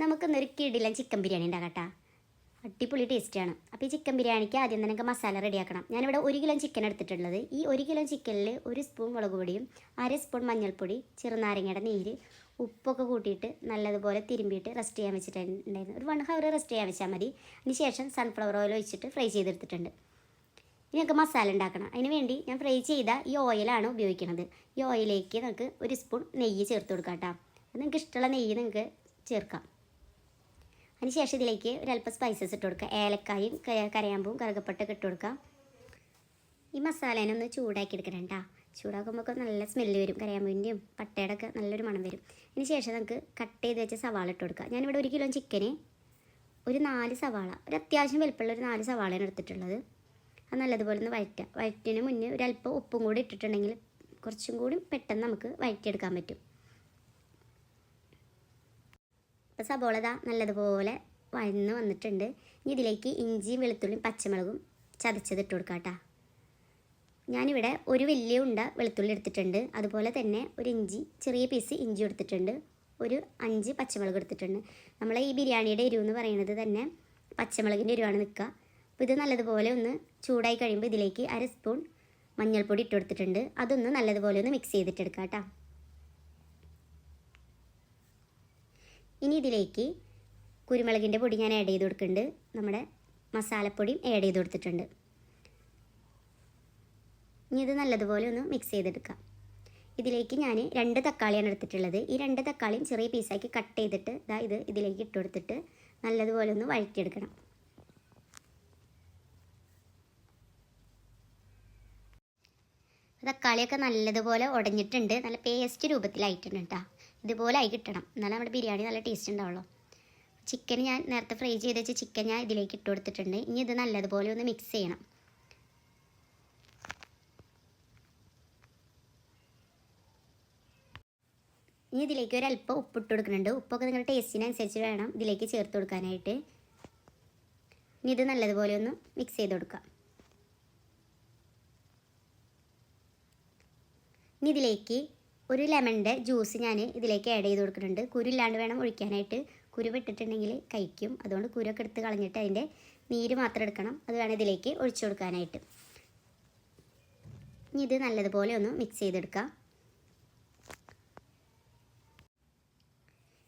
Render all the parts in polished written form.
നമുക്കിന്നൊരു കിടിലൻ ചിക്കൻ ബിരിയാണി ഉണ്ടാകട്ടെ. അടിപൊളി ടേസ്റ്റാണ്. അപ്പോൾ ഈ ചിക്കൻ ബിരിയാണിക്ക് ആദ്യം തന്നെ മസാല റെഡിയാക്കണം. ഞാനിവിടെ 1 കിലോ ചിക്കൻ എടുത്തിട്ടുള്ളത്. ഈ 1 കിലോ ചിക്കനിൽ 1 സ്പൂൺ മുളക് പൊടിയും 1/2 സ്പൂൺ മഞ്ഞൾപ്പൊടി, ചെറുനാരങ്ങയുടെ നീര്, ഉപ്പൊക്കെ കൂട്ടിയിട്ട് നല്ലതുപോലെ തിരുമ്പിയിട്ട് റെസ്റ്റ് ചെയ്യാൻ വെച്ചിട്ടുണ്ടായിരുന്നു. ഒരു 1 ഹവർ റെസ്റ്റ് ചെയ്യാൻ വെച്ചാൽ മതി. അതിന് ശേഷം സൺഫ്ലവർ ഓയിൽ ഒഴിച്ചിട്ട് ഫ്രൈ ചെയ്തെടുത്തിട്ടുണ്ട്. ഇനി നമുക്ക് മസാല ഉണ്ടാക്കണം. അതിന് വേണ്ടി ഞാൻ ഫ്രൈ ചെയ്ത ഈ ഓയിലാണ് ഉപയോഗിക്കുന്നത്. ഈ ഓയിലേക്ക് നമുക്ക് 1 സ്പൂൺ നെയ്യ് ചേർത്ത് കൊടുക്കാം കേട്ടോ. അത് നിങ്ങൾക്ക് ഇഷ്ടമുള്ള നെയ്യ് നിങ്ങൾക്ക് ചേർക്കാം. അതിനുശേഷം ഇതിലേക്ക് ഒരല്പം സ്പൈസസ് ഇട്ട് കൊടുക്കുക. ഏലക്കായും കരയാമ്പും കറുകപ്പട്ടൊക്കെ ഇട്ട് കൊടുക്കാം. ഈ മസാലേനെ ഒന്ന് ചൂടാക്കി എടുക്കണം കേട്ടോ. ചൂടാക്കുമ്പോൾ നല്ല സ്മെല്ല് വരും. കരയാമ്പൂവിൻ്റെയും പട്ടയുടെ ഒക്കെ നല്ലൊരു മണം വരും. അതിന് ശേഷം നമുക്ക് കട്ട് ചെയ്ത് വെച്ച സവാള ഇട്ട് കൊടുക്കുക. ഞാനിവിടെ 1 കിലോ ചിക്കന് ഒരു 4 സവാള, ഒരു അത്യാവശ്യം വലുപ്പമുള്ള ഒരു 4 സവാളയാണ് എടുത്തിട്ടുള്ളത്. അത് നല്ലതുപോലെ ഒന്ന് വഴറ്റിന് മുന്നേ ഒരല്പം ഉപ്പും കൂടി ഇട്ടിട്ടുണ്ടെങ്കിൽ കുറച്ചും കൂടി പെട്ടെന്ന് നമുക്ക് വഴറ്റിയെടുക്കാൻ പറ്റും. അപ്പോൾ സബോള നല്ലതുപോലെ വഴന്ന് വന്നിട്ടുണ്ട്. ഇനി ഇതിലേക്ക് ഇഞ്ചിയും വെളുത്തുള്ളിയും പച്ചമുളകും ചതച്ചതിട്ട് കൊടുക്കാം കേട്ടോ. ഞാനിവിടെ ഒരു വലിയ ഉണ്ട വെളുത്തുള്ളി എടുത്തിട്ടുണ്ട്. അതുപോലെ തന്നെ ഒരു ചെറിയ പീസ് ഇഞ്ചി എടുത്തിട്ടുണ്ട്. ഒരു 5 പച്ചമുളക് എടുത്തിട്ടുണ്ട്. നമ്മളെ ഈ ബിരിയാണിയുടെ എരിവ് എന്ന് പറയുന്നത് തന്നെ പച്ചമുളകിൻ്റെ എരിവാണ് നിൽക്കുക. അപ്പോൾ ഇത് നല്ലതുപോലെ ഒന്ന് ചൂടായി കഴിയുമ്പോൾ ഇതിലേക്ക് 1/2 സ്പൂൺ മഞ്ഞൾപ്പൊടി ഇട്ട് കൊടുത്തിട്ടുണ്ട്. അതൊന്ന് നല്ലതുപോലെ ഒന്ന് മിക്സ് ചെയ്തിട്ടെടുക്കാം കേട്ടോ. ഇനി ഇതിലേക്ക് കുരുമുളകിൻ്റെ പൊടി ഞാൻ ആഡ് ചെയ്ത് കൊടുക്കുന്നുണ്ട്. നമ്മുടെ മസാലപ്പൊടിയും ആഡ് ചെയ്ത് കൊടുത്തിട്ടുണ്ട്. ഇനി ഇത് നല്ലതുപോലെ ഒന്ന് മിക്സ് ചെയ്തെടുക്കാം. ഇതിലേക്ക് ഞാൻ 2 തക്കാളിയാണ് എടുത്തിട്ടുള്ളത്. ഈ 2 തക്കാളിയും ചെറിയ പീസാക്കി കട്ട് ചെയ്തിട്ട് ഇത് ഇതിലേക്ക് ഇട്ട് കൊടുത്തിട്ട് നല്ലതുപോലെ ഒന്ന് വഴറ്റിയെടുക്കണം. തക്കാളിയൊക്കെ നല്ലതുപോലെ ഉടഞ്ഞിട്ടുണ്ട്. നല്ല പേസ്റ്റ് രൂപത്തിലായിട്ടുണ്ട് കേട്ടോ. ഇതുപോലെ ആയി കിട്ടണം, എന്നാലും നമ്മുടെ ബിരിയാണി നല്ല ടേസ്റ്റ് ഉണ്ടാവുള്ളൂ. ചിക്കൻ ഞാൻ നേരത്തെ ഫ്രൈ ചെയ്ത് വെച്ച ചിക്കൻ ഞാൻ ഇതിലേക്ക് ഇട്ട് കൊടുത്തിട്ടുണ്ട്. ഇനി ഇത് നല്ലതുപോലെ ഒന്ന് മിക്സ് ചെയ്യണം. ഇനി ഇതിലേക്ക് ഒരല്പം ഉപ്പിട്ട് കൊടുക്കുന്നുണ്ട്. ഉപ്പൊക്കെ നിങ്ങളുടെ ടേസ്റ്റിനനുസരിച്ച് വേണം ഇതിലേക്ക് ചേർത്ത് കൊടുക്കാനായിട്ട്. ഇനി ഇത് നല്ലതുപോലെ ഒന്ന് മിക്സ് ചെയ്ത് കൊടുക്കാം. ഇനി ഇതിലേക്ക് ഒരു ലെമണിൻ്റെ ജ്യൂസ് ഞാൻ ഇതിലേക്ക് ആഡ് ചെയ്ത് കൊടുക്കുന്നുണ്ട്. കുരുല്ലാണ്ട് വേണം ഒഴിക്കാനായിട്ട്. കുരു വിട്ടിട്ടുണ്ടെങ്കിൽ കഴിക്കും. അതുകൊണ്ട് കുരൊക്കെ എടുത്ത് കളഞ്ഞിട്ട് അതിൻ്റെ നീര് മാത്രം എടുക്കണം. അത് വേണം ഇതിലേക്ക് ഒഴിച്ചു കൊടുക്കാനായിട്ട്. ഇനി ഇത് നല്ലതുപോലെ ഒന്ന് മിക്സ് ചെയ്തെടുക്കാം.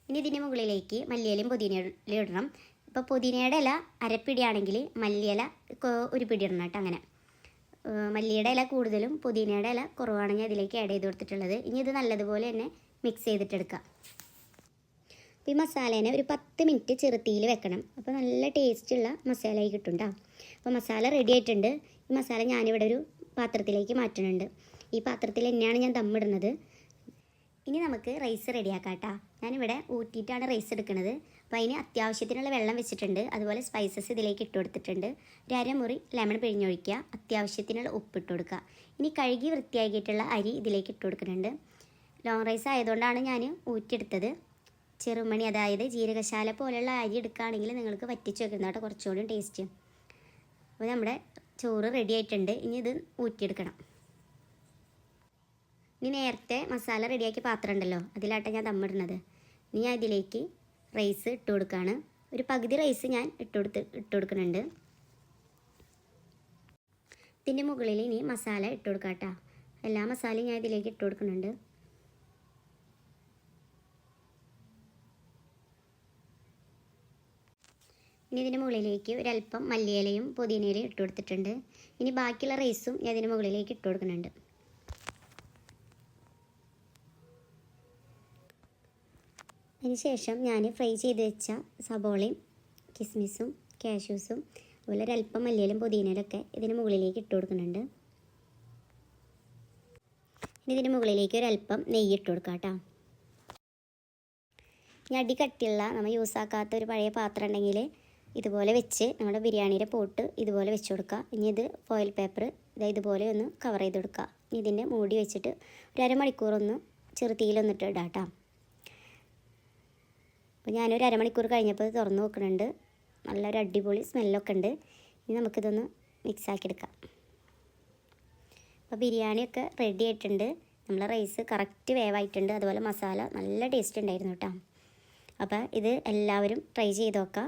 ഇനി ഇതിൻ്റെ മുകളിലേക്ക് മല്ലിയിലയും പുതിനയിലയും ഇടണം. ഇപ്പോൾ പുതിനയുടെ ഇല അരപ്പിടിയാണെങ്കിൽ മല്ലിയില 1 പിടി ഇടണം കേട്ടോ. അങ്ങനെ മല്ലിയുടെ ഇല കൂടുതലും പുതിനയുടെ ഇല കുറവാണ് ഞാൻ ഇതിലേക്ക് ആഡ് ചെയ്ത് കൊടുത്തിട്ടുള്ളത്. ഇനി ഇത് നല്ലതുപോലെ തന്നെ മിക്സ് ചെയ്തിട്ടെടുക്കാം. അപ്പോൾ ഈ മസാലേനെ ഒരു 10 മിനിറ്റ് ചെറുതീയിൽ വെക്കണം. അപ്പോൾ നല്ല ടേസ്റ്റുള്ള മസാലയായി കിട്ടും കേട്ടോ. അപ്പോൾ മസാല റെഡി ആയിട്ടുണ്ട്. ഈ മസാല ഞാനിവിടെ ഒരു പാത്രത്തിലേക്ക് മാറ്റുന്നുണ്ട്. ഈ പാത്രത്തിൽ തന്നെയാണ് ഞാൻ ദമ്മിടുന്നത്. ഇനി നമുക്ക് റൈസ് റെഡിയാക്കാം കേട്ടോ. ഞാനിവിടെ ഊറ്റിയിട്ടാണ് റൈസ് എടുക്കുന്നത്. അപ്പോൾ അതിന് അത്യാവശ്യത്തിനുള്ള വെള്ളം വെച്ചിട്ടുണ്ട്. അതുപോലെ സ്പൈസസ് ഇതിലേക്ക് ഇട്ട് കൊടുത്തിട്ടുണ്ട്. ഒരു 1/2 മുറി ലെമൺ പിഴിഞ്ഞൊഴിക്കുക. അത്യാവശ്യത്തിനുള്ള ഉപ്പിട്ട് കൊടുക്കുക. ഇനി കഴുകി വൃത്തിയാക്കിയിട്ടുള്ള അരി ഇതിലേക്ക് ഇട്ട് കൊടുക്കുന്നുണ്ട്. ലോങ് റൈസ് ആയതുകൊണ്ടാണ് ഞാൻ ഊറ്റിയെടുത്തത്. ചെറുമണി, അതായത് ജീരകശാല പോലെയുള്ള അരി എടുക്കുകയാണെങ്കിൽ നിങ്ങൾക്ക് വറ്റിച്ച് വെക്കുന്നതായിട്ട് കുറച്ചുകൂടി ടേസ്റ്റ്. അപ്പോൾ നമ്മുടെ ചോറ് റെഡി ആയിട്ടുണ്ട്. ഇനി ഇത് ഊറ്റിയെടുക്കണം. ഇനി നേരത്തെ മസാല റെഡിയാക്കിയ പാത്രം ഉണ്ടല്ലോ, അതിലാട്ടെ ഞാൻ ദമ്മിടുന്നത്. ഇനി ഞാൻ ഇതിലേക്ക് റൈസ് ഇട്ട് കൊടുക്കുകയാണ്. ഒരു പകുതി റൈസ് ഞാൻ ഇട്ട് കൊടുക്കുന്നുണ്ട്. ഇതിൻ്റെ മുകളിൽ ഇനി മസാല ഇട്ട് കൊടുക്കാം കേട്ടോ. എല്ലാ മസാലയും ഞാൻ ഇതിലേക്ക് ഇട്ട് കൊടുക്കുന്നുണ്ട്. ഇനി ഇതിൻ്റെ മുകളിലേക്ക് ഒരല്പം മല്ലിയിലയും പുതിനയിലയും ഇട്ട് കൊടുത്തിട്ടുണ്ട്. ഇനി ബാക്കിയുള്ള റൈസും ഞാൻ ഇതിൻ്റെ മുകളിലേക്ക് ഇട്ട് കൊടുക്കുന്നുണ്ട്. അതിനുശേഷം ഞാൻ ഫ്രൈ ചെയ്ത് വെച്ച സബോളയും കിസ്മിസും കാഷ്യൂസും അതുപോലെ ഒരല്പം മല്ലിയിലും പുതിനയിലൊക്കെ ഇതിന് മുകളിലേക്ക് ഇട്ട് കൊടുക്കുന്നുണ്ട്. ഇനി ഇതിന് മുകളിലേക്ക് ഒരല്പം നെയ്യ് ഇട്ട് കൊടുക്കാം കേട്ടോ. ഇനി അടി കട്ടിയുള്ള നമ്മൾ യൂസാക്കാത്ത ഒരു പഴയ പാത്രം ഉണ്ടെങ്കിൽ ഇതുപോലെ വെച്ച് നമ്മുടെ ബിരിയാണിയുടെ പോട്ട് ഇതുപോലെ വെച്ച് കൊടുക്കുക. ഇനി ഇത് ഫോയിൽ പേപ്പർ ഇതുപോലെ ഒന്ന് കവർ ചെയ്ത് കൊടുക്കുക. ഇനി ഇതിൻ്റെ മൂടി വെച്ചിട്ട് ഒരു 1/2 മണിക്കൂർ ഒന്ന് ചെറുതീയിലൊന്നിട്ട് ഇടാം കേട്ടോ. അപ്പോൾ ഞാനൊരു 1/2 മണിക്കൂർ കഴിഞ്ഞപ്പോൾ ഇത് തുറന്ന് നോക്കുന്നുണ്ട്. നല്ലൊരു അടിപൊളി സ്മെല്ലൊക്കെ ഉണ്ട്. ഇനി നമുക്കിതൊന്ന് മിക്സാക്കി എടുക്കാം. അപ്പോൾ ബിരിയാണിയൊക്കെ റെഡി ആയിട്ടുണ്ട്. നമ്മളെ റൈസ് കറക്റ്റ് വേവായിട്ടുണ്ട്. അതുപോലെ മസാല നല്ല ടേസ്റ്റ് ഉണ്ടായിരുന്നു കേട്ടോ. അപ്പോൾ ഇത് എല്ലാവരും ട്രൈ ചെയ്ത് നോക്കാം.